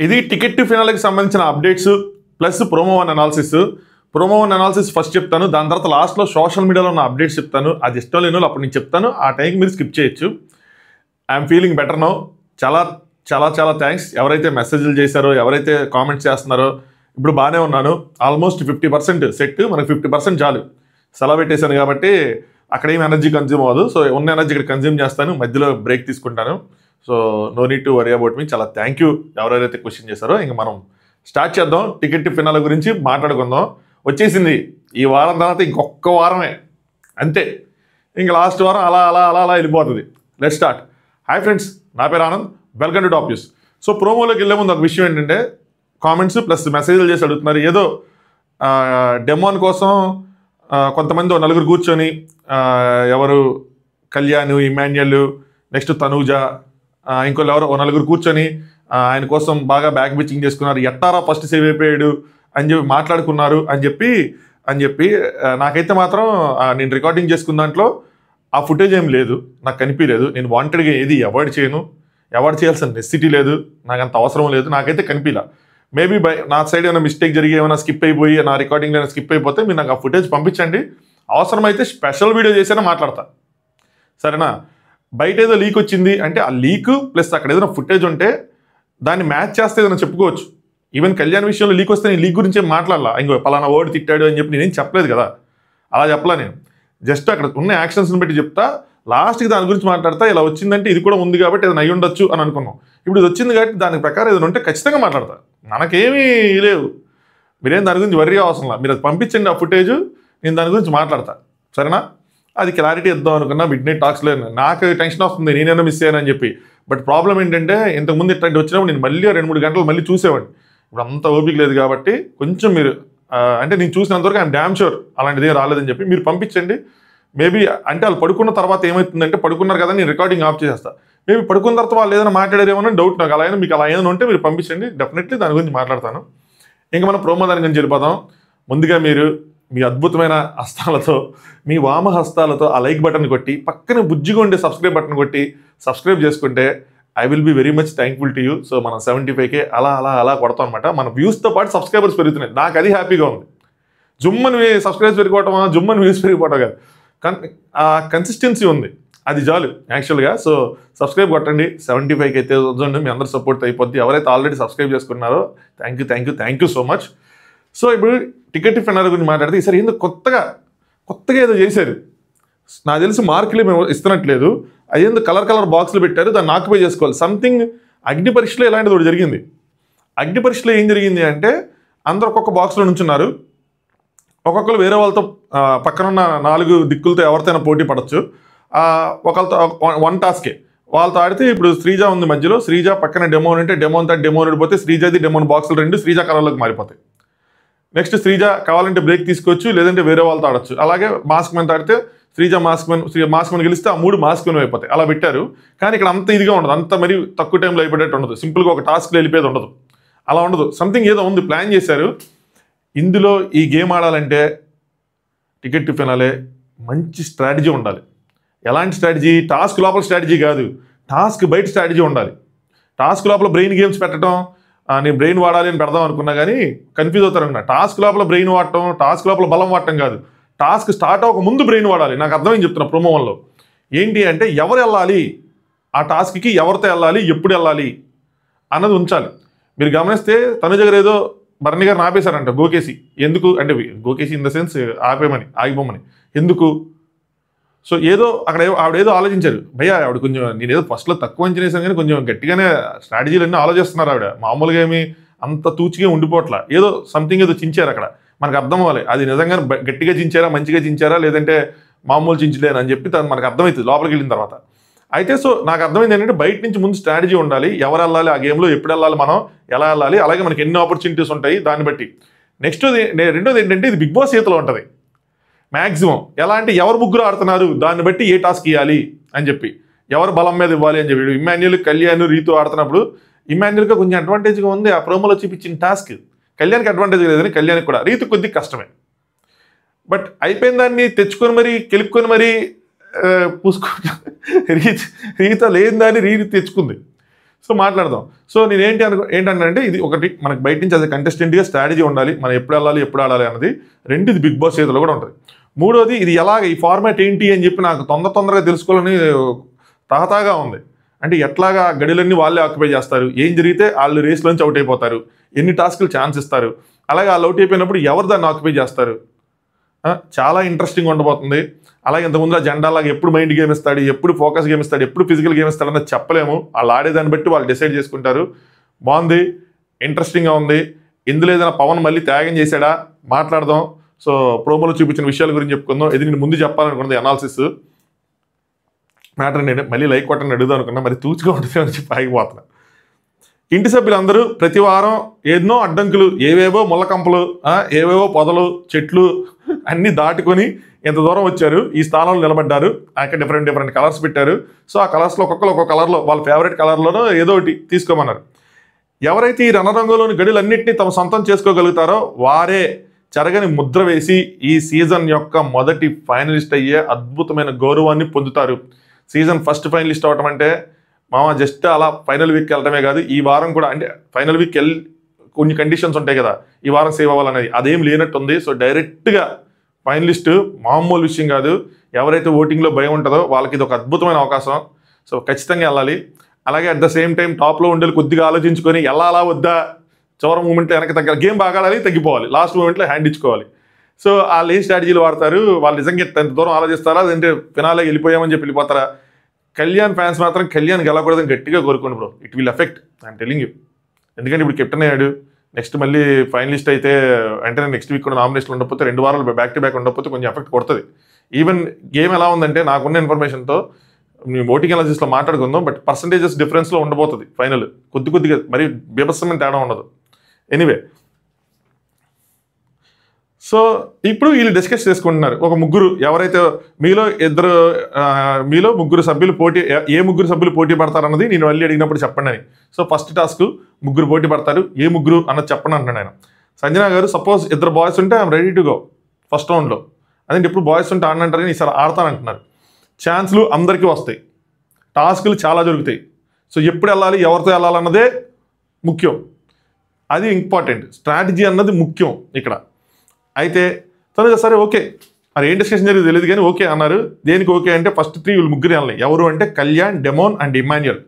ఇది ticket to ఫినాల్కి సంబంధించిన updates plus promo one analysis first చెప్తాను. దాని తర్వాత లాస్ట్లో సోషల్ మీడియాలో ఉన్న అప్డేట్స్ చెప్తాను. అది ఇష్టం లేని వాళ్ళు అప్పుడు నేను చెప్తాను. ఆ టైంకి మీరు స్కిప్ చేయొచ్చు. I'm feeling better now. చాలా చాలా చాలా థ్యాంక్స్ ఎవరైతే మెసేజ్లు చేశారో, ఎవరైతే కామెంట్స్ చేస్తున్నారో. ఇప్పుడు బాగానే ఉన్నాను. Almost 50% set. మనకు 50% చాలు. సెలవు పెట్టేశాను కాబట్టి అక్కడ ఏం ఎనర్జీ కన్జ్యూమ్ అవ్వదు. సో ఉన్న ఎనర్జీ ఇక్కడ కన్జ్యూమ్ చేస్తాను. మధ్యలో బ్రేక్ తీసుకుంటాను. So no need to worry about me. చాలా థ్యాంక్ యూ ఎవరైతే క్వశ్చన్ చేశారో. ఇంక మనం స్టార్ట్ చేద్దాం. టికెట్ టు ఫినాల్ గురించి మాట్లాడుకుందాం. వచ్చేసింది ఈ వారం, తర్వాత ఇంకొక వారమే అంతే. ఇంక లాస్ట్ వారం అలా అలా అలా అలా వెళ్ళిపోతుంది. Let's start. హాయ్ ఫ్రెండ్స్, నా పేరు Anand. Welcome to top news. So ప్రోమోలోకి వెళ్ళే ముందు ఒక విషయం ఏంటంటే, కామెంట్స్ ప్లస్ మెసేజ్లు చేసి అడుగుతున్నారు. ఏదో డెమోన్ కోసం కొంతమంది నలుగురు కూర్చొని ఎవరు కళ్యాణ్, ఇమాన్యుయల్, నెక్స్ట్ తనూజ, ఇంకోళ్ళు ఎవరో నలుగురు కూర్చొని ఆయన కోసం బాగా బ్యాక్ బిచ్చింగ్ చేసుకున్నారు. ఎట్టారా ఫస్ట్ సేవ్ అయిపోయాడు అని చెప్పి మాట్లాడుకున్నారు అని చెప్పి నాకైతే మాత్రం నేను రికార్డింగ్ చేసుకున్న దాంట్లో ఆ ఫుటేజ్ ఏం లేదు, నాకు కనిపించలేదు. నేను వాంటెడ్గా ఏది అవాయిడ్ చేయాల్సిన నెసిటీ లేదు, నాకు అంత అవసరం లేదు, నాకైతే కనిపించలే. మేబీ నా సైడ్ ఏమైనా మిస్టేక్ జరిగి ఏమైనా స్కిప్ అయిపోయి నా రికార్డింగ్లో ఏమైనా స్కిప్ అయిపోతే మీరు నాకు ఆ ఫుటేజ్ పంపించండి. అవసరమైతే స్పెషల్ వీడియో చేసినా మాట్లాడతా, సరేనా? బయట ఏదో లీక్ వచ్చింది అంటే ఆ లీక్ ప్లస్ అక్కడ ఏదైనా ఫుటేజ్ ఉంటే దాన్ని మ్యాచ్ చేస్తే ఏదైనా చెప్పుకోవచ్చు. ఈవెన్ కళ్యాణ్ విషయంలో లీక్ వస్తే నేను లీక్ గురించి ఏం మాట్లాడాలా, ఇంకో పలానా వర్డ్ తిట్టాడు అని చెప్పి నేనేం చెప్పలేదు కదా, అలా చెప్పలా. నేను జస్ట్ అక్కడ ఉన్న యాక్షన్స్ని బట్టి చెప్తా. లాస్ట్కి దాని గురించి మాట్లాడతా. ఇలా వచ్చిందంటే ఇది కూడా ఉంది కాబట్టి ఏదైనా అయ్యి ఉండొచ్చు అని అనుకున్నాం. ఇప్పుడు ఇది వచ్చింది కాబట్టి దాని ప్రకారం ఏదైనా ఉంటే ఖచ్చితంగా మాట్లాడతా. మనకేమీ లేవు, మీరేం దాని గురించి వర్రీ అవసరం లేదు. మీరు అది పంపించండి ఆ ఫుటేజ్, నేను దాని గురించి మాట్లాడతా, సరేనా? అది క్లారిటీ ఇద్దాం అనుకున్నా మిడ్ నైట్ టాక్స్లో. నాకు టెన్షన్ వస్తుంది నేనైనా మిస్ అయ్యానని చెప్పి. బట్ ప్రాబ్లం ఏంటంటే, ఇంతకుముందు ఇట్లాంటి వచ్చినప్పుడు నేను మళ్ళీ 2-3 గంటలు మళ్ళీ చూసేవాడిని. ఇప్పుడు అంత ఓపిక లేదు కాబట్టి కొంచెం మీరు అంటే నేను చూసినంతవరకు ఐఎమ్ డ్యామ్ షూర్ అలాంటిది రాలేదని చెప్పి మీరు పంపించండి. మేబీ అంటే వాళ్ళు పడుకున్న తర్వాత ఏమవుతుందంటే, పడుకున్నారు కదా నేను రికార్డింగ్ ఆఫ్ చేసేస్తా. మేబీ పడుకున్న తర్వాత వాళ్ళు ఏదైనా మాట్లాడేదేమో డౌట్ నాకు. అలా అయినా మీకు అలా ఏదైనా ఉంటే మీరు పంపించండి, డెఫినెట్లీ దాని గురించి మాట్లాడతాను. ఇంకా మనం ప్రోమో దాని గురించి వెళ్ళిపోదాం. ముందుగా మీరు మీ అద్భుతమైన హస్తాలతో, మీ వామ హస్తాలతో ఆ లైక్ బటన్ కొట్టి పక్కన బుజ్జిగా ఉండే సబ్స్క్రైబ్ బటన్ కొట్టి సబ్స్క్రైబ్ చేసుకుంటే I will be very much thankful to you. So మనం 75K అలా అలా అలా కొడతాం అనమాట. మన వ్యూస్తో పాటు సబ్స్క్రైబర్స్ పెరుగుతున్నాయి. నాకు అది హ్యాపీగా ఉంది. జుమ్మని సబ్స్క్రైబర్స్ పెరిగిపోవటమా, జుమ్మని వ్యూస్ పెరిగిపోవటం కాదు, ఆ కన్సిస్టెన్సీ ఉంది, అది చాలు యాక్చువల్గా. సో సబ్స్క్రైబ్ కొట్టండి. 75K అయితే వద్దండి, మీ అందరూ సపోర్ట్ అయిపోద్ది. ఎవరైతే ఆల్రెడీ సబ్స్క్రైబ్ చేసుకున్నారో thank you so much. So ఇప్పుడు టికెట్ ఫినాల్ గురించి మాట్లాడితే, ఈసారి ఏందో కొత్తగా ఏదో చేశారు. నాకు తెలిసి మార్కులు మేము ఇస్తున్నట్లేదు. అదేందో కలర్ బాక్సులు పెట్టారు, దాన్ని ఆక్యుపై చేసుకోవాలి సంథింగ్. అగ్ని పరీక్షలో ఇలాంటిది ఒకటి జరిగింది. అగ్ని పరీక్షలో ఏం జరిగింది అంటే, అందరూ ఒక్కొక్క బాక్స్లో నుంచున్నారు. ఒక్కొక్కరు వేరే వాళ్ళతో పక్కనున్న 4 దిక్కులతో ఎవరితోనైనా పోటీ పడవచ్చు. ఒకళ్ళతో 1 టాస్కే వాళ్ళతో ఆడితే. ఇప్పుడు శ్రీజ ఉంది మధ్యలో, శ్రీజ పక్కన డెమోన్ ఉంటే డెమోన్ ఓడిపోతే శ్రీజది డెమోన్ బాక్సులు 2 శ్రీజ కలర్లోకి మారిపోతాయి. నెక్స్ట్ శ్రీజ కావాలంటే బ్రేక్ తీసుకోవచ్చు, లేదంటే వేరే వాళ్ళతో ఆడచ్చు. అలాగే మాస్క్ మెన్ ఆడితే శ్రీజ మాస్క్ మెన్ గెలిస్తే ఆ 3 మాస్క్ మెన్ అయిపోతాయి. అలా పెట్టారు. కానీ ఇక్కడ అంత ఇదిగా ఉండదు, అంత మరి తక్కువ టైంలో అయిపోయేటట్టు ఉండదు. సింపుల్గా ఒక టాస్క్లో వెళ్ళిపోయేది ఉండదు, అలా ఉండదు. సంథింగ్ ఏదో ఉంది, ప్లాన్ చేశారు. ఇందులో ఈ గేమ్ ఆడాలంటే టికెట్ టు ఫినాలే మంచి స్ట్రాటజీ ఉండాలి. ఎలాంటి స్ట్రాటజీ? టాస్క్ లోపల స్ట్రాటజీ కాదు, టాస్క్ బయట స్ట్రాటజీ ఉండాలి. టాస్క్ లోపల బ్రెయిన్ గేమ్స్ పెట్టడం, నేను బ్రెయిన్ వాడాలి అని పెడదాం అనుకున్నా కానీ కన్ఫ్యూజ్ అవుతారనుకున్నా. టాస్క్ లోపల బ్రెయిన్ వాడటం, టాస్క్ లోపల బలం వాడటం కాదు, టాస్క్ స్టార్ట్ అవ్వక ముందు బ్రెయిన్ వాడాలి. నాకు అర్థమైంది చెప్తున్నా. ప్రోమో వన్లో ఏంటి అంటే, ఎవరు వెళ్ళాలి ఆ టాస్క్కి, ఎవరితో వెళ్ళాలి, ఎప్పుడు వెళ్ళాలి అన్నది ఉంచాలి. మీరు గమనిస్తే తనుజ గారు ఏదో భరణి గారిని ఆపేశారంట గోకేసి. ఎందుకు అంటే, గోకేసి ఇన్ ద సెన్స్ ఆగిపోమని ఎందుకు? సో ఏదో అక్కడ ఆవిడేదో ఆలోచించారు. భయ్యా ఆవిడ కొంచెం, నేను ఏదో ఫస్ట్లో తక్కువ అంచనా వేసాను కానీ కొంచెం గట్టిగానే స్ట్రాటజీలన్నీ ఆలోచిస్తున్నారు ఆవిడ. మామూలుగా ఏమి అంత తూచిగా ఉండిపోట్లా, ఏదో సంథింగ్ ఏదో చించారు అక్కడ. మనకు అర్థం అవ్వాలి అది నిజంగా గట్టిగా చించారా, మంచిగా చించారా, లేదంటే మామూలు చించలేని అని చెప్పి మనకు అర్థమవుతుంది లోపలికి వెళ్ళిన తర్వాత. అయితే సో నాకు అర్థమైంది ఏంటంటే, బయట నుంచి ముందు స్ట్రాటజీ ఉండాలి. ఎవరు వెళ్ళాలి ఆ గేమ్లో, ఎప్పుడు వెళ్ళాలి, మనం ఎలా వెళ్ళాలి, అలాగే మనకి ఎన్ని ఆపర్చునిటీస్ ఉంటాయి దాన్ని బట్టి. నెక్స్ట్ రెండోది ఏంటంటే, ఇది బిగ్ బాస్ చేతిలో ఉంటుంది మ్యాక్సిమం. ఎలా అంటే, ఎవరు ముగ్గురు ఆడుతున్నారు దాన్ని బట్టి ఏ టాస్క్ ఇవ్వాలి అని చెప్పి, ఎవరు బలం మీద ఇవ్వాలి అని చెప్పి. ఇమాన్యుయల్, కళ్యాణ్, రీతు ఆడుతున్నప్పుడు ఇమాన్యుయల్గా కొంచెం అడ్వాంటేజ్గా ఉంది ఆ ప్రోమోలో చూపించిన టాస్క్. కళ్యాణ్కి అడ్వాంటేజ్ లేదని కళ్యాణ్కి కూడా, రీతు కొద్దిగా కష్టమే. బట్ అయిపోయిన దాన్ని తెచ్చుకొని మరీ కెలుపుకొని మరీ పూసుకుంటా రీత లేని దాన్ని రీతి తెచ్చుకుంది. సో మాట్లాడదాం. సో నేను ఏంటంటే ఇది ఒకటి మనకి బయట నుంచి అదే కంటెస్టెంట్గా స్ట్రాటజీ ఉండాలి, మనం ఎప్పుడు వెళ్ళాలి ఎప్పుడు ఆడాలి అన్నది. రెండు, ఇది బిగ్ బాస్ చేతిలో కూడా ఉంటుంది. మూడోది, ఇది ఎలాగ ఈ ఫార్మాట్ ఏంటి అని చెప్పి నాకు తొందరగా తెలుసుకోవాలని తహతాగా ఉంది. అంటే ఎట్లాగా గడిలన్నీ వాళ్ళే ఆక్యుపై చేస్తారు, ఏం జరిగితే వాళ్ళు రేస్లోంచి అవుట్ అయిపోతారు, ఎన్ని టాస్కులు ఛాన్స్ ఇస్తారు, అలాగే వాళ్ళు అవుట్ అయిపోయినప్పుడు ఎవరు దాన్ని ఆక్యుపై చేస్తారు, చాలా ఇంట్రెస్టింగ్ ఉండబోతుంది. అలాగే ఇంతకుముందు జెండాలాగా ఎప్పుడు మైండ్ గేమ్ ఇస్తాడు, ఎప్పుడు ఫోకస్ గేమ్ ఇస్తాడు, ఎప్పుడు ఫిజికల్ గేమ్ ఇస్తాడు అన్నది చెప్పలేము. వాళ్ళు ఆడేదాన్ని బట్టి వాళ్ళు డిసైడ్ చేసుకుంటారు. బాగుంది, ఇంట్రెస్టింగ్గా ఉంది. ఇందులో ఏదైనా పవన్ మళ్ళీ త్యాగం చేశాడా మాట్లాడదాం. సో ప్రోమోలో చూపించిన విషయాల గురించి చెప్పుకుందాం. ఇది నేను ముందు చెప్పాలనుకున్నది అనాలిసిస్ మ్యాటర్. నేను మళ్ళీ లైక్ కొట్టని అడుగుదాం అనుకున్నా, మరి తూచుగా ఉంటుంది అని చెప్పి ఆగిపోతున్నా. ఇంటి సభ్యులందరూ ప్రతి వారం ఎన్నో అడ్డంకులు, ఏవేవో ముళ్ళకంపలు, ఏవేవో పొదలు, చెట్లు అన్నీ దాటుకొని ఎంత దూరం వచ్చారు, ఈ స్థానంలో నిలబడ్డారు. అక్కడ డిఫరెంట్ కలర్స్ పెట్టారు. సో ఆ కలర్స్లో ఒక్కొక్క కలర్లో వాళ్ళ ఫేవరెట్ కలర్లోనో ఏదో ఒకటి తీసుకోమన్నారు. ఎవరైతే ఈ రణరంగంలోని గడులన్నింటినీ తమ సొంతం చేసుకోగలుగుతారో వారే చెరగని ముద్ర వేసి ఈ సీజన్ యొక్క మొదటి ఫైనలిస్ట్ అయ్యే అద్భుతమైన గౌరవాన్ని పొందుతారు. సీజన్ ఫస్ట్ ఫైనలిస్ట్ అవటం అంటే మామ జస్ట్ అలా ఫైనల్ వీక్కి వెళ్ళడమే కాదు, ఈ వారం కూడా అంటే ఫైనల్ వీక్కి కొన్ని కండిషన్స్ ఉంటాయి కదా, ఈ వారం సేవ్ అవ్వాలనేది అదేం లేనట్టుంది. సో డైరెక్ట్గా ఫైనలిస్ట్ మామూలు విషయం కాదు. ఎవరైతే ఓటింగ్లో భయం ఉంటుందో వాళ్ళకి ఇది ఒక అద్భుతమైన అవకాశం. సో ఖచ్చితంగా వెళ్ళాలి. అలాగే అట్ ద సేమ్ టైం టాప్లో ఉండే కొద్దిగా ఆలోచించుకొని వెళ్ళాలా వద్దా, చివరి మూమెంట్లో వెనక్కి తగ్గాలి, గేమ్ బాగా ఆడాలి, తగ్గిపోవాలి, లాస్ట్ మూమెంట్లో హ్యాండ్ ఇచ్చుకోవాలి. సో వాళ్ళు ఏ స్ట్రాటజీలు వాడతారు, వాళ్ళు నిజంగా ఎంత దూరం ఆలోచిస్తారా, అదంటే ఫినాలే వెళ్ళిపోయామని చెప్పి వెళ్ళిపోతారా. కళ్యాణ్ ఫ్యాన్స్ మాత్రం కళ్యాణ్ గెలకూడదని గట్టిగా కోరుకోండి bro. It will effect, I'm telling you. ఎందుకంటే ఇప్పుడు కెప్టెన్ అయ్యాడు, నెక్స్ట్ మళ్ళీ ఫైనలిస్ట్ అయితే వెంటనే నెక్స్ట్ వీక్ కూడా నామినేషన్ ఉండకపోతే 2 వారాలు బ్యాక్ టు బ్యాక్ ఉండకపోతే కొంచెం ఎఫెక్ట్ కొడుతుంది. ఈవెన్ గేమ్ ఎలా ఉందంటే నాకున్న ఇన్ఫర్మేషన్తో మేము ఓటింగ్ అనాలిసిస్లో మాట్లాడుకుందాం, బట్ పర్సంటేజెస్ డిఫరెన్స్లో ఉండబోతుంది ఫైనల్, కొద్దిగా మరి బీభత్సమైన తేడా ఉండదు. ఎనీవే, సో ఇప్పుడు వీళ్ళు డిస్కస్ చేసుకుంటున్నారు. ఒక ముగ్గురు ఎవరైతే మీలో ముగ్గురు సభ్యులు ఏ ముగ్గురు సభ్యులు పోటీ పడతారన్నది నేను మళ్ళీ అడిగినప్పుడు చెప్పండి అని. సో ఫస్ట్ టాస్క్ ముగ్గురు పోటీ పడతారు, ఏ ముగ్గురు అన్నది చెప్పండి అంటున్నాడు ఆయన. సంజన గారు, సపోజ్ 2 బాయ్స్ ఉంటే I'm ready to go first రౌండ్లో. అదే ఇప్పుడు బాయ్స్ ఉంటే ఆడనంటారు కానీ ఈసారి ఆడతానంటున్నారు. ఛాన్స్లు అందరికీ వస్తాయి, టాస్కులు చాలా దొరుకుతాయి. సో ఎప్పుడు వెళ్ళాలి, ఎవరితో వెళ్ళాలన్నదే ముఖ్యం, అది ఇంపార్టెంట్. స్ట్రాటజీ అన్నది ముఖ్యం ఇక్కడ. అయితే తను సరే ఓకే, మరి ఏం డిస్కషన్ జరిగింది తెలియదు కానీ ఓకే అన్నారు. దేనికి ఓకే అంటే ఫస్ట్ 3 వీళ్ళు ముగ్గురు వెళ్ళాలి. ఎవరు అంటే కళ్యాణ్, డెమోన్ అండ్ ఇమాన్యుయల్.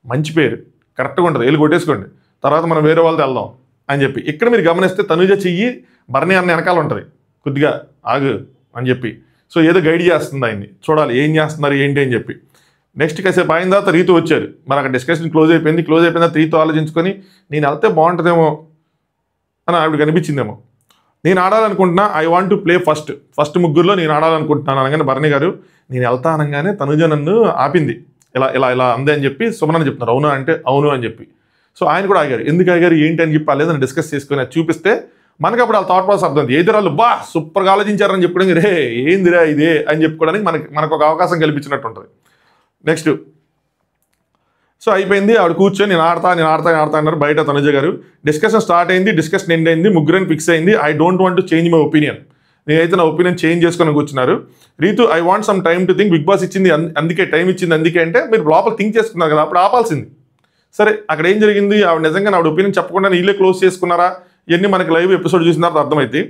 మంచి పేరు, కరెక్ట్గా ఉంటుంది, వెళ్ళి కొట్టేసుకోండి, తర్వాత మనం వేరే వాళ్ళతో వెళ్దాం అని చెప్పి. ఇక్కడ మీరు గమనిస్తే తనుజ చెయ్యి భరణి అన్న వెనకాల ఉంటుంది, కొద్దిగా ఆగు అని చెప్పి. సో ఏదో గైడ్ చేస్తుంది ఆయన్ని, చూడాలి ఏం చేస్తున్నారు ఏంటి అని చెప్పి. నెక్స్ట్ కాసేపు అయిన తర్వాత రీతు వచ్చారు. మరి అక్కడ డిస్కషన్ క్లోజ్ అయిపోయింది తర్వాత రీతు ఆలోచించుకొని నేను వెళ్తే బాగుంటుందేమో అని ఆవిడకి అనిపించిందేమో. నేను ఆడాలనుకుంటున్నా, I want to play first ముగ్గురులో నేను ఆడాలనుకుంటున్నాను అనగానే భరణి గారు నేను వెళ్తా అనగానే తనుజ నన్ను ఆపింది, ఇలా అందే అని చెప్పి సుమన్ చెప్తున్నారు. అవునా అంటే అవును అని చెప్పి. సో ఆయన కూడా ఆగారు. ఎందుకు ఆగారు ఏంటి అని చెప్పి లేదని డిస్కస్ చేసుకుని అది చూపిస్తే మనకి అప్పుడు వాళ్ళ థాట్ ప్రాసెస్ అర్థం. ఏది వాళ్ళు సూపర్గా ఆలోచించారని చెప్పుకోవడానికి రే ఏందిరా ఇదే అని చెప్పుకోవడానికి మనకు ఒక అవకాశం కల్పించినట్టు ఉంటుంది. నెక్స్ట్ సో అయిపోయింది, ఆవిడ కూర్చొని నేను ఆడతా అన్నారు బయట తనుజ గారు. డిస్కషన్ స్టార్ట్ అయింది, డిస్కషన్ ఎండ్ అయింది, ముగ్గురని ఫిక్స్ అయింది. I don't want to change my opinion. నేనైతే నా ఒపీనియన్ చేంజ్ చేసుకొని కూర్చున్నారు. Ritu, I want some time to think. Bigg Boss ఇచ్చింది అందుకే టైం ఇచ్చింది, అందుకే అంటే మీరు లోపల థింక్ చేసుకున్నారు కదా, అప్పుడు ఆపాల్సింది. సరే అక్కడ ఏం జరిగింది, ఆవిడ నిజంగా ఆవిడ ఒపీనియన్ చెప్పకుండా వీళ్ళే క్లోజ్ చేసుకున్నారా, ఇవన్నీ మనకి లైవ్ ఎపిసోడ్ చూసిన తర్వాత అర్థమైంది.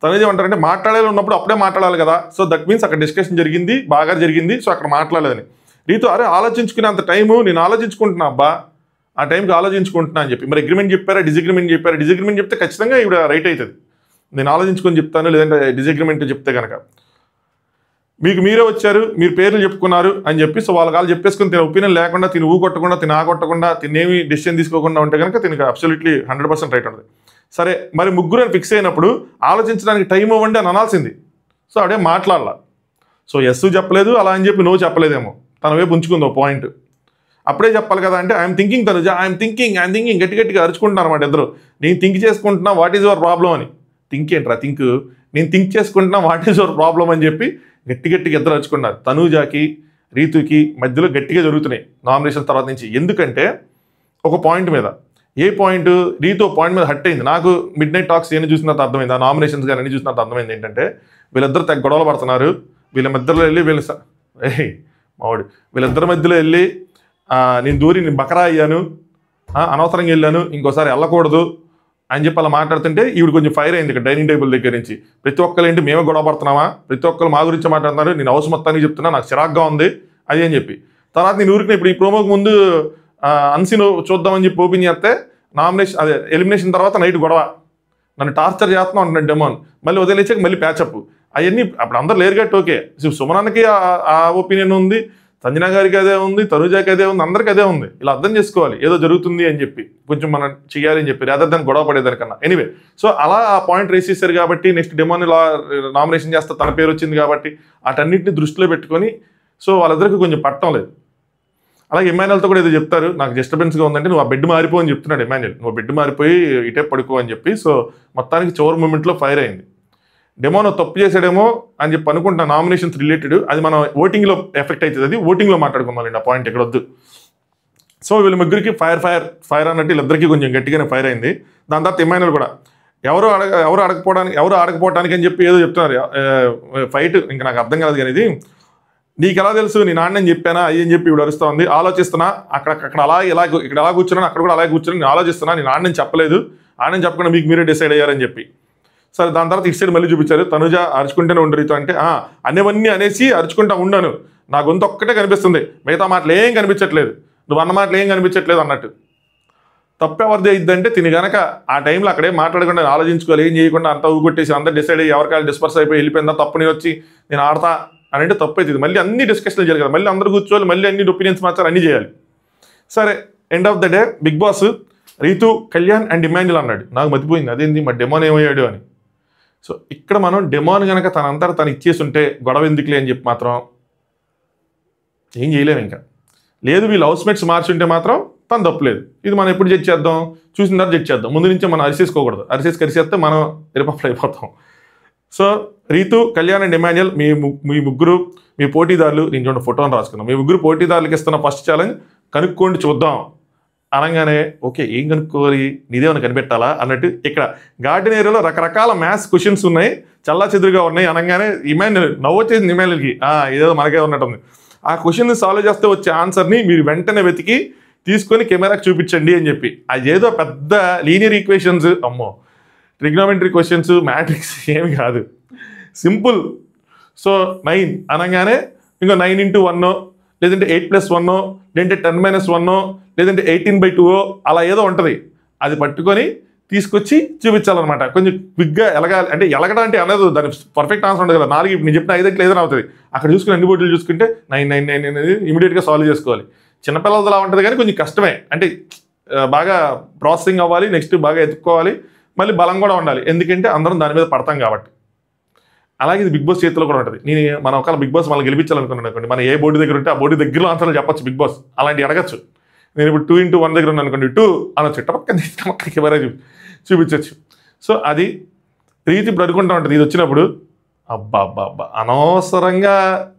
తనుజ ఏమంటారంటే మాట్లాడాలి ఉన్నప్పుడు అప్పుడే మాట్లాడాలి కదా. సో దట్ మీన్స్ అక్కడ డిస్కషన్ జరిగింది, బాగా జరిగింది, సో అక్కడ మాట్లాడలేదని. రీతు, అరే ఆలోచించుకునే అంత టైము నేను ఆలోచించుకుంటున్నా అబ్బా, ఆ టైంకి ఆలోచించుకుంటున్నా అని చెప్పి. మరి అగ్రిమెంట్ చెప్పారా, డిజిగ్రిమెంట్ చెప్తే ఖచ్చితంగా ఇవిడ రైట్ అవుతుంది. నేను ఆలోచించుకొని చెప్తాను, లేదంటే డిజిగ్రిమెంట్ చెప్తే కనుక. మీకు మీరే వచ్చారు, మీరు పేర్లు చెప్పుకున్నారు అని చెప్పి. సో వాళ్ళ కాళ్ళు చెప్పేసుకుని తిన ఒపీనియన్ లేకుండా, తిని ఊకొట్టకుండా, తిని ఆగొట్టకుండా, తినేమి డెసిషన్ తీసుకోకుండా ఉంటే కనుక తినక అబ్సల్యూట్లీ 100% రైట్ ఉంటుంది. సరే మరి ముగ్గురు అని ఫిక్స్ అయినప్పుడు ఆలోచించడానికి టైం ఇవ్వండి అని అనాల్సింది. సో ఆవిడే మాట్లాడాల. సో ఎస్ చెప్పలేదు, అలా అని చెప్పి నో చెప్పలేదేమో, తన వైపు ఉంచుకుందో పాయింట్. అప్పుడే చెప్పాలి కదా అంటే I'm thinking Tanuja, I'm thinking గట్టిగా అరుచుకుంటున్నారు అన్నమాట ఇద్దరు. నేను థింక్ చేసుకుంటున్నా వాట్ ఈజ్ యువర్ ప్రాబ్లం అని. థింక్ ఏంట్రా థింక్, నేను థింక్ చేసుకుంటున్నా వాట్ ఈజ్ యువర్ ప్రాబ్లం అని చెప్పి గట్టిగా ఇద్దరు అరుచుకున్నారు. తనుజాకి రీతుకి మధ్యలో గట్టిగా జరుగుతున్నాయి నామినేషన్ తర్వాత నుంచి. ఎందుకంటే ఒక పాయింట్ మీద, ఏ పాయింట్, రీతు పాయింట్ మీద హట్ అయింది. నాకు మిడ్ నైట్ టాక్స్ ఏమైనా చూసిన తర్వాత అర్థమైంది, ఆ నామినేషన్స్ కానీ అన్ని చూసిన తర్వాత అర్థమైంది ఏంటంటే వీళ్ళిద్దరు తెగ గొడవలు పడుతున్నారు. వీళ్ళిద్దరిలో వెళ్ళి వీళ్ళిద్దరి మధ్యలో వెళ్ళి నేను నేను బకరా అయ్యాను, అనవసరంగా వెళ్ళాను, ఇంకోసారి వెళ్ళకూడదు అని చెప్పి అలా మాట్లాడుతుంటే ఈవిడ కొంచెం ఫైర్ అయింది ఇక్కడ డైనింగ్ టేబుల్ దగ్గర నుంచి. ప్రతి ఒక్కరు ఏంటి మేమే గొడవ పడుతున్నామా, ప్రతి ఒక్కరు మా గురించి మాట్లాడుతున్నారు, నేను హౌస్ మొత్తానికి చెప్తున్నా, నాకు చిరాగ్గా ఉంది అది అని చెప్పి. తర్వాత నేను ఊరికి ఇప్పుడు ఈ ప్రోమోకి ముందు అన్సీన్ చూద్దామని చెప్పి ఓపెన్ చేస్తే ఎలిమినేషన్ తర్వాత నైట్ గొడవ, నన్ను టార్చర్ చేస్తున్నాం అంటున్నాడు డెమోన్. మళ్ళీ వదిలేసాక మళ్ళీ ప్యాచప్. అవన్నీ అప్పుడు అందరు లేరు గట్టి ఓకే. సుమనానికి ఆ ఒపీనియన్ ఉంది, సంజన గారికి అదే ఉంది, తనుజాకి అదే ఉంది, అందరికీ అదే ఉంది. ఇలా అర్థం చేసుకోవాలి ఏదో జరుగుతుంది అని చెప్పి, కొంచెం మనం చేయాలి అని చెప్పి, రాదర్ దాన్ని గొడవ పడేదానికన్నా. ఎనీవే, సో అలా ఆ పాయింట్ రేస్ చేశారు కాబట్టి నెక్స్ట్ డెమోన్ నామినేషన్ చేస్తే తన పేరు వచ్చింది కాబట్టి వాటన్నిటిని దృష్టిలో పెట్టుకొని సో వాళ్ళిద్దరికి కొంచెం పట్టం లేదు. అలాగే ఇమాన్యుయల్తో కూడా ఏదో చెప్తారు, నాకు డిస్టర్బెన్స్గా ఉందంటే నువ్వు ఆ బెడ్ మారిపో అని చెప్తున్నాడు ఇమాన్యుయల్. నువ్వు బెడ్ మారిపోయి ఇటే పడుకో అని చెప్పి. సో మొత్తానికి చివరి మూమెంట్లో ఫైర్ అయింది. డెమోన్ తప్పు చేసాడేమో అని చెప్పి అనుకుంటా, నామినేషన్స్ రిలేటెడ్, అది మనం ఓటింగ్లో ఎఫెక్ట్ అవుతుంది, అది ఓటింగ్లో మాట్లాడుకుందాం ఆ పాయింట్ ఇక్కడ వద్దు. సో వీళ్ళ ముగ్గురికి ఫైర్ అన్నట్టు వీళ్ళిద్దరికీ కొంచెం గట్టిగానే ఫైర్ అయింది. దాని తర్వాత ఇమాన్యుయల్ కూడా ఎవరు ఆడకపోవడానికి అని చెప్పి ఏదో చెప్తున్నారు ఫైట్, ఇంకా నాకు అర్థం కాదు కానీ ఇది నీకు ఎలా తెలుసు, నీ నాన్న అని చెప్పానా అది అని చెప్పి ఇప్పుడు అరుస్తూ ఉంది. ఆలోచిస్తున్నా, అక్కడ ఇక్కడ ఎలా కూర్చున్నాను, అక్కడ కూడా అలాగే కూర్చుని నేను ఆలోచిస్తున్నా, నేను నాన్నని చెప్పలేదు, ఆడని చెప్పకుండా మీకు మీరే డిసైడ్ అయ్యారని చెప్పి. సరే దాని తర్వాత ఇటు సైడ్ మళ్ళీ చూపించారు, తనుజ అరుచుకుంటూనే ఉండరు అంటే అనేవన్నీ అనేసి అరుచుకుంటా ఉన్నాను, నా గొంతు ఒక్కటే కనిపిస్తుంది, మిగతా మాటలు ఏం కనిపించట్లేదు, నువ్వు అన్న మాటలు ఏం కనిపించట్లేదు అన్నట్టు. తప్పెవరిది అయిద్దంటే తిని గనక ఆ టైంలో అక్కడే మాట్లాడకుండా ఆలోచించుకోవాలి, ఏం చేయకుండా అంతా ఊగొట్టేసి అందరూ డిసైడ్ అయ్యి ఎవరికాలు డిస్పర్స్ అయిపోయి వెళ్ళిపోయిందా, తప్పు నేను వచ్చి నేను ఆడతా అని అంటే తప్పు అవుతుంది. మళ్ళీ అన్ని డిస్కషన్లు జరగాలి, మళ్ళీ అందరూ కూర్చోవాలి, మళ్ళీ అన్ని ఒపీనియన్స్ మార్చాలి, అన్నీ చేయాలి. సరే end of the day Bigg Boss Ritu, Kalyan and Emmanuel అన్నాడు. నాకు మతిపోయింది అదేంది మరి డెమోన్ ఏమయ్యాడు అని. సో ఇక్కడ మనం డెమోన్ కనుక తనంతా తను ఇచ్చేసి ఉంటే గొడవ ఎందుకులే అని చెప్పి మాత్రం ఏం చేయలేము. ఇంకా లేదు వీళ్ళు హౌస్మేట్స్ మార్చి ఉంటే మాత్రం తను తప్పులేదు. ఇది మనం ఎప్పుడు జడ్జ్ చేద్దాం, చూసిన తర్వాత జడ్జ్ చేద్దాం, ముందు నుంచే మనం అరిసేసుకోకూడదు, కరిసేస్తే మనం ఎరుపఫ్లు అయిపోతాం. So Rithu, Kalyan and Emmanuel మీ ముగ్గురు మీ పోటీదారులు, నేను చూడండి ఫోటోని రాసుకున్నాం, మీ ముగ్గురు పోటీదారులకు ఇస్తున్న ఫస్ట్ ఛాలెంజ్ కనుక్కోండి చూద్దాం అనగానే ఓకే ఏం కనుక్కోవాలి, నీదేమైనా కనిపెట్టాలా అన్నట్టు ఇక్కడ గార్డెన్ ఏరియాలో రకరకాల మ్యాథ్స్ క్వశ్చన్స్ ఉన్నాయి, చల్లా చెదురుగా ఉన్నాయి అనగానే ఇమాన్యుయల్ నవ్వొచ్చేసింది. ఇమాన్యుయల్కి ఇదేదో మనకే ఉన్నట్టుంది. ఆ క్వశ్చన్ని సాల్వ్ చేస్తే వచ్చే ఆన్సర్ని మీరు వెంటనే వెతికి తీసుకొని కెమెరాకి చూపించండి అని చెప్పి. అది ఏదో పెద్ద లీనియర్ ఈక్వేషన్స్, అమ్మో ట్రిగ్నోమెట్రీ క్వశ్చన్స్, మ్యాట్రిక్స్ ఏమి కాదు, సింపుల్. సో 9 అనగానే ఇంకో 9x1 లేదంటే 8+1 లేదంటే 10-1 లేదంటే 18/2 అలా ఏదో ఉంటుంది, అది పట్టుకొని తీసుకొచ్చి చూపించాలన్నమాట. కొంచెం క్విక్గా ఎలగాలి, అంటే ఎలగడం అంటే అనదు, దాని పర్ఫెక్ట్ ఆన్సర్ ఉండదు కదా. 4 నేను చెప్పిన 5 ఏదైనా అవుతుంది. అక్కడ చూసుకుని అన్ని బోర్డులు చూసుకుంటే 9 అనేది ఇమీడియట్గా సాల్వ్ చేసుకోవాలి. చిన్నపిల్లలతో అలా ఉంటుంది కానీ కొంచెం కష్టమే, అంటే బాగా ప్రాసెసింగ్ అవ్వాలి, నెక్స్ట్ బాగా ఎత్తుక్కోవాలి, మళ్ళీ బలం కూడా ఉండాలి, ఎందుకంటే అందరం దాని మీద పడతాం కాబట్టి. అలాగే ఇది బిగ్ బాస్ చేతిలో కూడా ఉంటుంది. మనం ఒకవేళ బిగ్ బాస్ మళ్ళీ గెలిపించాలనుకున్నాను అనుకోండి, మన ఏ బోర్డు దగ్గర ఉంటే ఆ బోర్డు దగ్గరలో ఆన్సర్లు చెప్పచ్చు బిగ్ బాస్, అలాంటివి అడగచ్చు. నేను ఇప్పుడు 2x1 దగ్గర ఉన్నాను అనుకోండి, 2 అనొచ్చు, టపక్కన కెమెరా చూపించవచ్చు. సో అది రీతి ఇప్పుడు అనుకుంటా ఉంటుంది, ఇది వచ్చినప్పుడు అబ్బా అనవసరంగా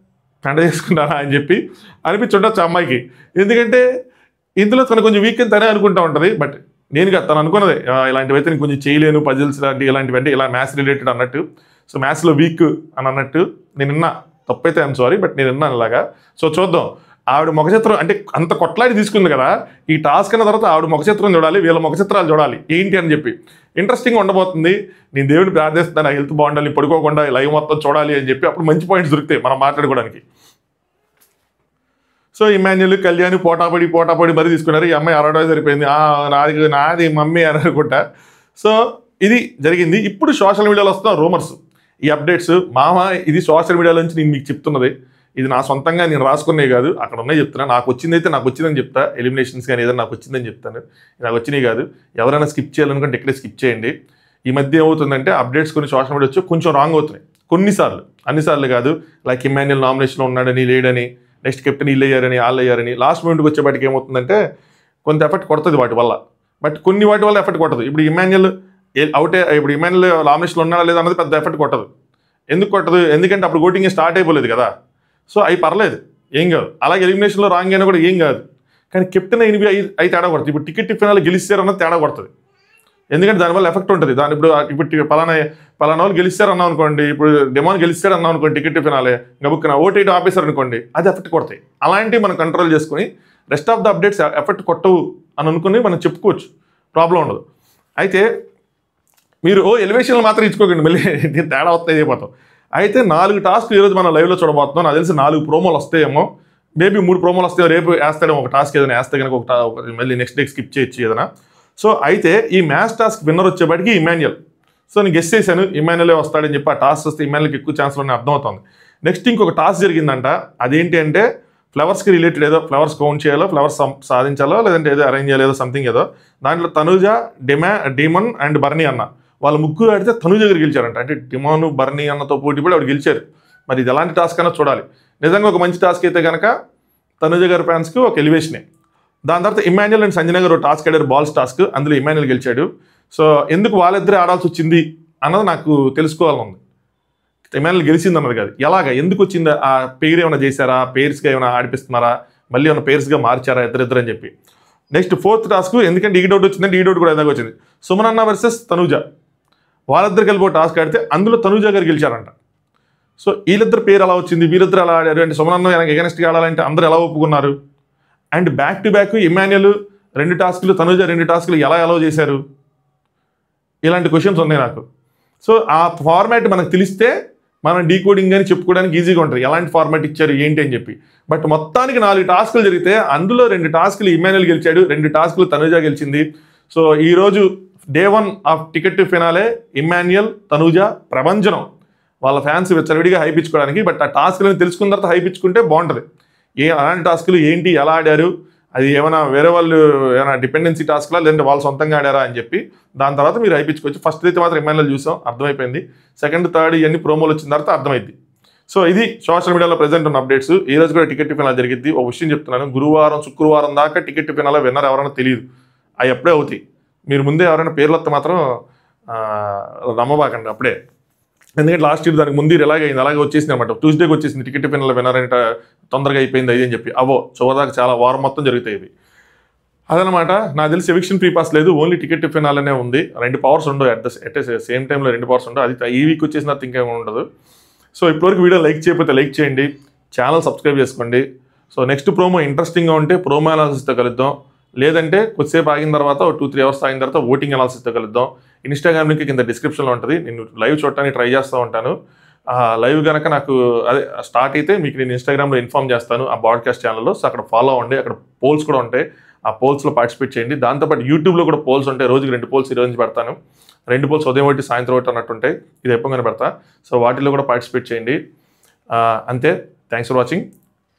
పెండ చేసుకున్నారా అని చెప్పి అనిపించుండొచ్చు అమ్మాయికి, ఎందుకంటే ఇందులో తను కొంచెం వీక్ అని తనే అనుకుంటా ఉంటుంది. బట్ నేను కదా తను అనుకున్నదే ఇలాంటివి అయితే నేను కొంచెం చేయలేను, పజిల్స్ లాంటివి ఇలాంటివి అంటే ఇలా మ్యాథ్స్ రిలేటెడ్ అన్నట్టు. సో మ్యాథ్స్లో వీక్ అని అన్నట్టు నేను విన్నా, తప్పైతే ఐఎమ్ సారీ, బట్ నేను విన్నాను ఇలాగా. సో చూద్దాం, ఆవిడ ముఖచిత్రం అంటే అంత కొట్లాడి తీసుకుంది కదా, ఈ టాస్క్ అయిన తర్వాత ఆవిడ ముఖచిత్రం చూడాలి, వీళ్ళ ముఖచిత్రాలు చూడాలి ఏంటి అని చెప్పి ఇంట్రెస్టింగ్ ఉండబోతుంది. నేను దేవుడిని ప్రార్థిస్తాను నా హెల్త్ బాగుండాలి, పడుకోకుండా లైవ్ మొత్తం చూడాలి అని చెప్పి, అప్పుడు మంచి పాయింట్స్ దొరుకుతాయి మనం మాట్లాడుకోవడానికి. సో ఇమాన్యుయల్, కళ్యాణ్ పోటాపడి మరీ తీసుకున్నారు. ఈ అమ్మాయి అరవడం సరిపోయింది, నాది మమ్మీ అని అనుకుంటా. సో ఇది జరిగింది. ఇప్పుడు సోషల్ మీడియాలో వస్తున్న రూమర్స్, ఈ అప్డేట్స్ మామ, ఇది సోషల్ మీడియాలో నుంచి నేను మీకు చెప్తున్నది, ఇది నా సొంతంగా నేను రాసుకునే కాదు, అక్కడ ఉన్నాయి చెప్తున్నా. నాకు వచ్చిందైతే నాకు వచ్చిందని చెప్తా, ఎలిమినేషన్స్ కానీ ఏదైనా నాకు వచ్చిందని చెప్తాను, నాకు వచ్చినాయి కాదు. ఎవరైనా స్కిప్ చేయాలనుకుంటే ఇక్కడే స్కిప్ చేయండి. ఈ మధ్య ఏమవుతుందంటే అప్డేట్స్ కొన్ని సోషల్ మీడియా వచ్చి కొంచెం రాంగ్ అవుతున్నాయి కొన్నిసార్లు, అన్నిసార్లు కాదు. లైక్ ఇమాన్యుయల్ నామినేషన్లో ఉన్నాడని, లేడని, నెక్స్ట్ కెప్టెన్ వీళ్ళు అయ్యారని లాస్ట్ మూమెంట్కి వచ్చేపాటికి ఏమవుతుందంటే కొంత ఎఫెక్ట్ కొడుతుంది వాటి వల్ల, బట్ కొన్ని వాటి వల్ల ఎఫెక్ట్ కొట్టదు. ఇప్పుడు ఇమాన్యుయల్ ఇప్పుడు ఇమాన్యుయల్ నామినేషన్లో ఉన్నాడా లేదా అన్నది పెద్ద ఎఫెక్ట్ కొట్టదు. ఎందుకు కొట్టదు? ఎందుకంటే అప్పుడు ఓటింగ్ స్టార్ట్ అయిపోలేదు కదా. సో అవి పర్లేదు, ఏం కాదు. అలాగే ఎలిమినేషన్లో రాంగ్ అయినా కూడా ఏం కాదు. కానీ కెప్టెన్ అయినవి అవి తేడా కొడుతుంది. ఇప్పుడు టికెట్ ఫినాల్ గెలిచారన్నది తేడా కొడుతుంది, ఎందుకంటే దానివల్ల ఎఫెక్ట్ ఉంటుంది. ఇప్పుడు పలానా వాళ్ళు గెలిచారు అన్నాం అనుకోండి, ఇప్పుడు డెమోన్ గెలిచారు అన్నాం అనుకోండి, టికెట్ ఫినాలే గబుక్కున ఓటు ఆపేశారు అనుకోండి, అది ఎఫెక్ట్ కొడతాయి. అలాంటివి మనం కంట్రోల్ చేసుకుని rest of the updates effect కొట్టవు అని అనుకుని మనం చెప్పుకోవచ్చు, ప్రాబ్లం ఉండదు. అయితే మీరు ఎలివేషన్లు మాత్రం ఇచ్చుకోకండి, మళ్ళీ దీని తేడా వస్తాయి అయిపోతాం. అయితే 4 టాస్క్లు ఈరోజు మనం లైవ్లో చూడబోతున్నాం. నాకు తెలిసి 4 ప్రోమోలు వస్తాయేమో, మేబీ 3 ప్రోమోలు వస్తాయో, రేపు వేస్తాడేమో ఒక టాస్క్, ఏదైనా వేస్తే కనుక ఒక మళ్ళీ నెక్స్ట్ డే స్కిప్ చేయొచ్చు ఏదైనా. సో అయితే ఈ మ్యాచ్ టాస్క్ విన్నర్ వచ్చేప్పటికి ఇమాన్యుయల్. సో నేను గెస్ చేశాను ఇమాన్యుయలే వస్తాడని చెప్పి. ఆ టాస్క్ వస్తే ఇమాన్యుల్కి ఎక్కువ ఛాన్స్లు ఉన్నాయి అర్థమవుతుంది. నెక్స్ట్ ఇంకొక టాస్క్ జరిగిందంట, అదేంటి అంటే ఫ్లవర్స్కి రిలేటెడ్, ఏదో ఫ్లవర్స్ కౌంట్ చేయాలో, ఫ్లవర్స్ సాధించాలో, లేదంటే ఏదో అరేంజ్ చేయాలో, ఏదో సంథింగ్ ఏదో. దాంట్లో తనుజ, డీమన్ అండ్ బర్నీ అన్న వాళ్ళ ముగ్గురు ఆడితే తనుజ దగ్గర గెలిచారంట. అంటే డిమాను బర్నీ అన్నతో పోటీ పడి ఆవిడ గెలిచారు. మరి ఇది ఎలాంటి టాస్క్ అన్నా చూడాలి. నిజంగా ఒక మంచి టాస్క్ అయితే కనుక తనుజ గారి ఫ్యాన్స్కి ఒక ఎలివేషనే. దాని తర్వాత ఇమాన్యుయల్ అండ్ సంజన గారు టాస్క్ ఆడారు, బాల్స్ టాస్క్. అందులో ఇమాన్యుయల్ గెలిచాడు. సో ఎందుకు వాళ్ళిద్దరే ఆడాల్సి వచ్చింది అన్నది నాకు తెలుసుకోవాలని ఉంది. ఇమాన్యుయల్ గెలిచింది అన్నది కాదు, ఎలాగా ఎందుకు వచ్చింది, ఆ పేరు ఏమైనా చేశారా, పేర్స్గా ఏమైనా ఆడిపిస్తున్నారా, మళ్ళీ ఏమైనా పేర్స్గా మార్చారా ఇద్దరిద్దరు అని చెప్పి. నెక్స్ట్ 4th టాస్క్, ఎందుకంటే ఈ డౌట్ వచ్చిందంటే ఈ డౌట్ కూడా ఎలాగ వచ్చింది. సుమనన్న వర్సెస్ తనుజ, వాళ్ళిద్దరు కలిపి ఒక టాస్క్ ఆడితే అందులో తనుజ గారు గెలిచారంట. సో వీళ్ళిద్దరు పేరు ఎలా వచ్చింది, వీళ్ళిద్దరు ఎలా ఆడారు అంటే సుమనన్న ఎగనెస్ట్గా ఆడాలంటే అందరూ ఎలా ఒప్పుకున్నారు. And back to back Emmanuel 2 టాస్కులు, తనుజ 2 టాస్కులు ఎలా అలౌ చేశారు, ఇలాంటి క్వశ్చన్స్ ఉన్నాయి నాకు. సో ఆ ఫార్మాట్ మనకు తెలిస్తే మనం డీకోడింగ్ అని చెప్పుకోవడానికి ఈజీగా ఉంటుంది, ఎలాంటి ఫార్మాట్ ఇచ్చారు ఏంటి అని చెప్పి. బట్ మొత్తానికి 4 టాస్కులు జరిగితే అందులో 2 టాస్కులు ఇమాన్యుయల్ గెలిచాడు, 2 టాస్కులు తనుజ గెలిచింది. సో ఈరోజు day 1 of ticket to finale Emmanuel, Tanuja ప్రభంజనం. వాళ్ళ ఫ్యాన్స్ విచ్చలవిడిగా హైపించుకోవడానికి. బట్ ఆ టాస్కులను తెలుసుకున్న తర్వాత హైపించుకుంటే బాగుంటుంది. అలాంటి టాస్కులు ఏంటి, ఎలా ఆడారు, అది ఏమైనా వేరే వాళ్ళు ఏమైనా డిపెండెన్సీ టాస్క్లా, లేదంటే వాళ్ళు సొంతంగా ఆడారా అని చెప్పి దాని తర్వాత మీరు హైపించుకోవచ్చు. ఫస్ట్ అయితే మాత్రం ఇమాన్యుయల్ చూసాం, అర్థమైపోయింది. సెకండ్, థర్డ్ ఇవన్నీ ప్రోమోలు వచ్చిన తర్వాత అర్థమైంది. సో ఇది సోషల్ మీడియాలో ప్రెజెంట్ ఉన్న అప్డేట్స్. ఈ రోజు కూడా టికెట్ టు ఫినాల్ జరిగింది. ఒక విషయం చెప్తున్నాను, గురువారం శుక్రవారం దాకా టికెట్ టు ఫినాల్ విన్నర్ ఎవరైనా తెలియదు, అవి ఎప్పుడే అవుతాయి. మీరు ముందే ఎవరైనా పేర్లు వస్తే మాత్రం నమ్మబాకండి అప్పుడే. ఎందుకంటే లాస్ట్ ఇయర్ దానికి ముందు ఇలాగే అయింది, అలాగే వచ్చేసింది అనమాట. ట్యూస్డేకి వచ్చేసింది టికెట్ ఫినాల్ విన్నర్ అంటే, తొందరగా అయిపోయింది అది అని చెప్పి. చివరిదాకా చాలా వారం మొత్తం జరుగుతాయి ఇది. అదనమాట. నాకు తెలిసి ఎవిక్షన్ ఫ్రీ పాస్ లేదు, ఓన్లీ టికెట్ ఫినాల్ అనే ఉంది. 2 పవర్స్ ఉండవు అట్ సేమ్ టైంలో 2 పవర్స్ ఉండవు. అది ఈ వీక్ వచ్చేసిన ఇంకేమీ ఉండదు. సో ఇప్పటివరకు వీడియో లైక్ చేయకపోతే లైక్ చేయండి, ఛానల్ సబ్స్క్రైబ్ చేసుకోండి. సో నెక్స్ట్ ప్రోమో ఇంట్రెస్టింగ్గా ఉంటే ప్రోమో అనాలిసిస్తో కలుద్దాం, లేదంటే కొద్దిసేపు ఆగిన తర్వాత 2-3 అవర్స్ ఆగిన తర్వాత ఓటింగ్ అనాలిసిస్తో కలుద్దాం. ఇన్స్టాగ్రామ్ లింక్ కింద డిస్క్రిప్షన్లో ఉంటుంది. నేను లైవ్ చూడటానికి ట్రై చేస్తూ ఉంటాను. లైవ్ కనుక నాకు అదే స్టార్ట్ అయితే మీకు నేను ఇన్స్టాగ్రామ్లో ఇన్ఫార్మ్ చేస్తాను ఆ బ్రాడ్కాస్ట్ ఛానల్లో. సో అక్కడ ఫాలో అవ్వండి, అక్కడ పోల్స్ కూడా ఉంటాయి, ఆ పోల్స్లో పార్టిసిపేట్ చేయండి. దాంతోపాటు యూట్యూబ్లో కూడా పోల్స్ ఉంటాయి, రోజుకి 2 పోల్స్ ఈరోజు పెడతాను. 2 పోల్స్ ఉదయం ఒకటి సాయంత్రం ఒకటి అన్నట్టు ఉంటాయి, ఇది ఎప్పగానే పెడతా. సో వాటిల్లో కూడా పార్టిసిపేట్ చేయండి. అంతే. Thanks for watching.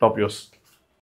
Top use.